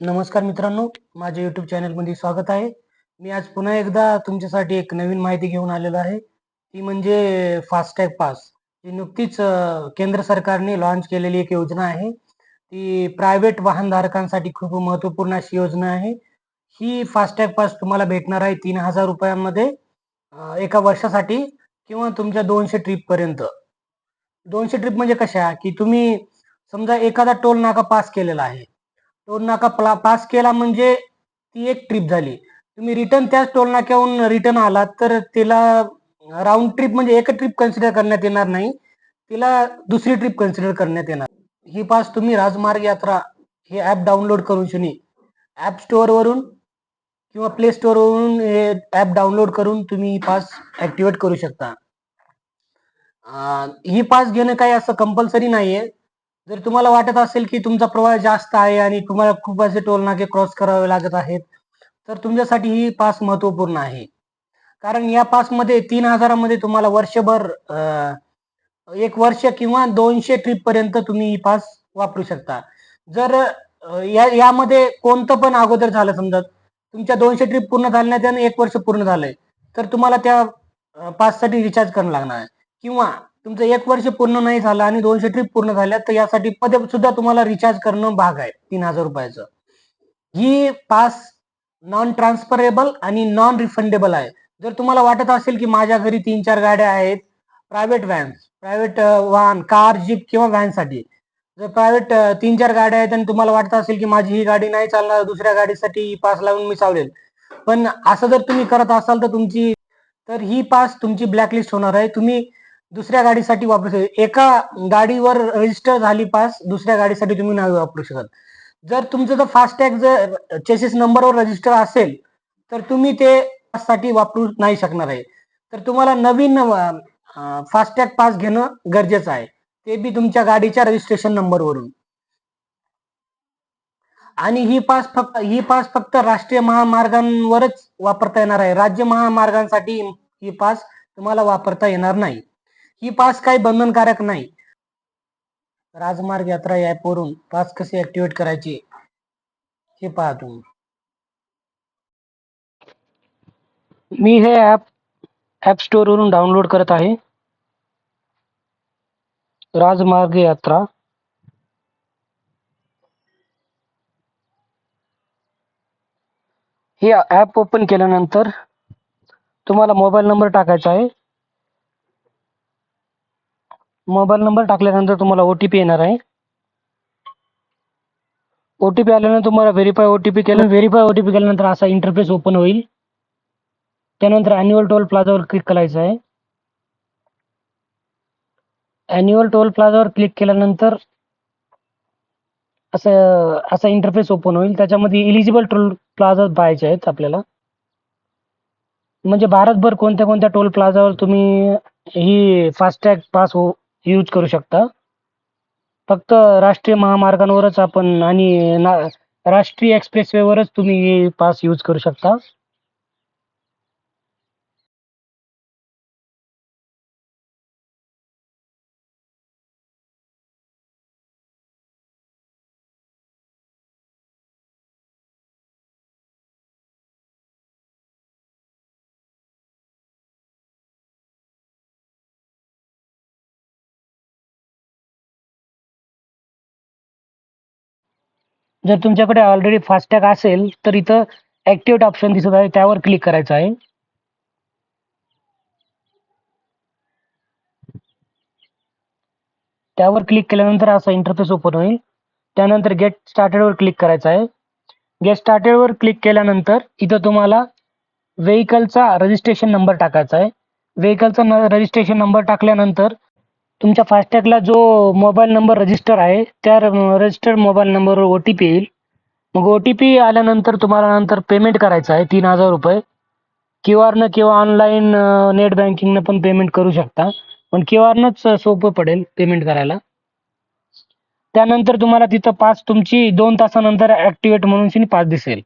नमस्कार मित्रांनो, माझ्या YouTube चॅनलमध्ये स्वागत आहे. मी आज पुन्हा एकदा तुमच्यासाठी एक नवीन माहिती घेऊन आलेलो आहे. ती म्हणजे फास्टॅग पास. ही नुकतीच केंद्र सरकारने लॉन्च केलेली एक योजना आहे. ती प्रायव्हेट वाहनधारकांसाठी खूप महत्त्वपूर्ण अशी योजना आहे. ही फास्टॅग पास तुम्हाला भेटणार आहे ₹3000 एका वर्षासाठी किंवा तुमच्या 200 ट्रिपपर्यंत. 200 ट्रिप म्हणजे कशा, की तुम्ही समजा एखादा टोल नाका पास केलेला आहे. टोल नाका पास केला म्हणजे ती एक ट्रिप झाली. तुम्ही रिटर्न त्याच टोल नाक्याहून रिटर्न आलात तर तिला राउंड ट्रिप म्हणजे एक ट्रिप कन्सिडर करण्यात येणार नाही. तिला दुसरी ट्रिप कन्सिडर करण्यात येणार. ही पास तुम्ही राजमार्ग यात्रा हे ॲप डाउनलोड करून ॲप स्टोअरवरून किंवा प्ले स्टोअरवरून हे ॲप डाउनलोड करून तुम्ही ही पास ॲक्टिव्हेट करू शकता. ही पास घेणं काही असं कंपल्सरी नाहीये. जर तुम्हाला वाटत असेल की तुमचा प्रवास जास्त आहे आणि तुम्हाला खूप असे टोल नाके क्रॉस करावे लागत आहेत, तर तुमच्यासाठी ही पास महत्त्वपूर्ण आहे. कारण या पासमध्ये 3000 मध्ये तुम्हाला वर्षभर 1 वर्ष किंवा 200 ट्रिपपर्यंत तुम्ही ही पास वापरू शकता. जर यामध्ये कोणतं पण अगोदर झालं समजा तुमच्या 200 ट्रिप पूर्ण झाल्या आणि 1 वर्ष पूर्ण झालंय, तर तुम्हाला त्या पाससाठी रिचार्ज करावं लागणार आहे किंवा तुमचं 1 वर्ष पूर्ण नाही झालं आणि 200 ट्रिप पूर्ण झाल्या, तर यासाठी मध्ये सुद्धा तुम्हाला रिचार्ज करणं भाग आहे ₹3000. ही पास नॉन ट्रान्सफरेबल आणि नॉन रिफंडेबल आहे. जर तुम्हाला वाटत असेल की माझ्या घरी 3-4 गाड्या आहेत, प्रायव्हेट वाहन, कार, जीप किंवा व्हॅनसाठी. जर प्रायव्हेट 3-4 गाड्या आहेत आणि तुम्हाला वाटत असेल की माझी ही गाडी नाही चालणार, दुसऱ्या गाडीसाठी पास लावून मी चालवेल. पण असं जर तुम्ही करत असाल तर ही पास तुमची ब्लॅकलिस्ट होणार आहे. तुम्ही दुसऱ्या गाडीसाठी वापरू शकता. एका गाडीवर रजिस्टर झाली पास, दुसऱ्या गाडीसाठी तुम्ही नाही वापरू शकत. जर तुमचं फास्टॅग जर चेसिस नंबरवर रजिस्टर असेल, तर तुम्ही ते साठी वापरू नाही शकणार आहे. तर तुम्हाला नवीन फास्टॅग पास घेणं गरजेचं आहे. ते बी तुमच्या गाडीच्या रजिस्ट्रेशन नंबरवरून. आणि ही पास फक्त राष्ट्रीय महामार्गांवरच वापरता येणार आहे. राज्य महामार्गांसाठी ही पास तुम्हाला वापरता येणार नाही. ही पास काही बंधनकारक नाही. राजमार्ग यात्रा या ॲपवरून पास कसे ऍक्टिव्हेट करायचे हे पहा तुम्ही. मी हे ॲप स्टोअरवरून डाउनलोड करत आहे. राजमार्ग यात्रा. हे ॲप ओपन केल्यानंतर तुम्हाला मोबाईल नंबर टाकायचा आहे. मोबाईल नंबर टाकल्यानंतर तुम्हाला OTP येणार आहे. OTP आल्यानंतर तुम्हाला व्हेरीफाय OTP केल्यानंतर असा इंटरफेस ओपन होईल. त्यानंतर ॲन्युअल टोल प्लाझावर क्लिक करायचं आहे. ॲन्युअल टोल प्लाझावर क्लिक केल्यानंतर असा इंटरफेस ओपन होईल. त्याच्यामध्ये इलिजिबल टोल प्लाझा पाहायचे आहेत आपल्याला. म्हणजे भारतभर कोणत्या टोल प्लाझावर तुम्ही ही फास्टॅग पास यूज करू शकता. फक्त राष्ट्रीय महामार्गांवरच आपण आणि राष्ट्रीय एक्सप्रेसवेवरच तुम्ही ही पास यूज करू शकता. जर तुमच्याकडे ऑलरेडी फास्टॅग असेल तर इथं ॲक्टिव्हेट ऑप्शन दिसत आहे, त्यावर क्लिक करायचं आहे. त्यावर क्लिक केल्यानंतर असा इंटरफेस ओपन होईल. त्यानंतर गेट स्टार्टेडवर क्लिक करायचं आहे. गेट स्टार्टेडवर क्लिक केल्यानंतर इथं तुम्हाला व्हेइकलचा रजिस्ट्रेशन नंबर टाकायचा आहे. व्हेइकलचा रजिस्ट्रेशन नंबर टाकल्यानंतर तुमच्या फास्टॅगला जो मोबाईल नंबर रजिस्टर आहे त्या रजिस्टर्ड मोबाईल नंबरवर OTP येईल. मग OTP आल्यानंतर तुम्हाला नंतर पेमेंट करायचं आहे ₹3000. QR किंवा ऑनलाईन नेट बँकिंगनं पण पेमेंट करू शकता. पण QR सोपं पडेल पेमेंट करायला. त्यानंतर तुम्हाला तिथं पास तुमची 2 तासानंतर ॲक्टिव्हेट म्हणून पास दिसेल.